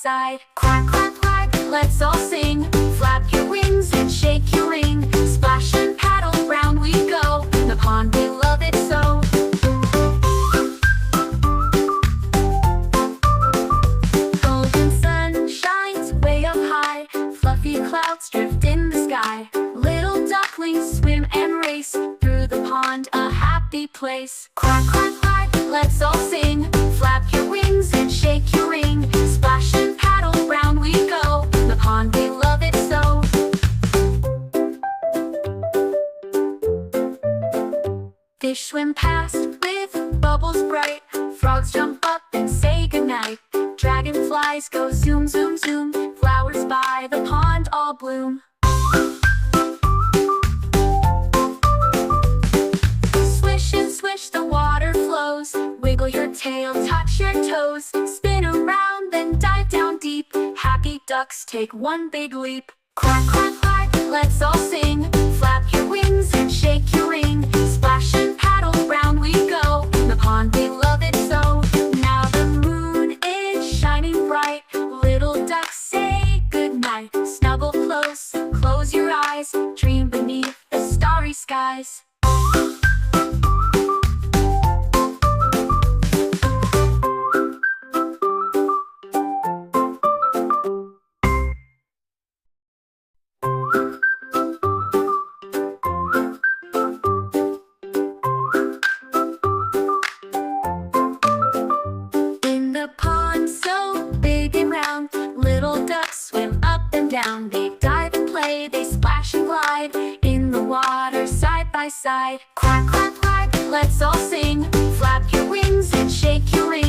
side. Quack, quack, quack, let's all sing. Flap your wings and shake your ring. Splash and paddle, round we go. In the pond, we love it so. Golden sun shines way up high. Fluffy clouds drift in the sky. Little ducklings swim and race through the pond, a happy place. Quack, quack, quack, let's all sing. Flap your wings and shake your ring. Splash and paddle, round we go. In the pond, we love it so. Fish swim past with bubbles bright. Frogs jump up and say goodnight. Dragonflies go zoom, zoom, zoom. Flowers by the pond all bloom. Swish and swish, the water flows. Wiggle your tail, touch your toes. Spin around, then dive down deep. Happy ducks take one big leap. Quack, quack, quack, let's all sing. Flap your wings and shake your ring. Splash and paddle, round we go. In the pond, we love it so. Now the moon is shining bright. Little ducks say goodnight. Snuggle close, close your eyes. Dream beneath the starry skies. Little ducks swim up and down. They dive and play, they splash and glide in the water side by side. Quack, quack, quack, let's all sing. Flap your wings and shake your ring.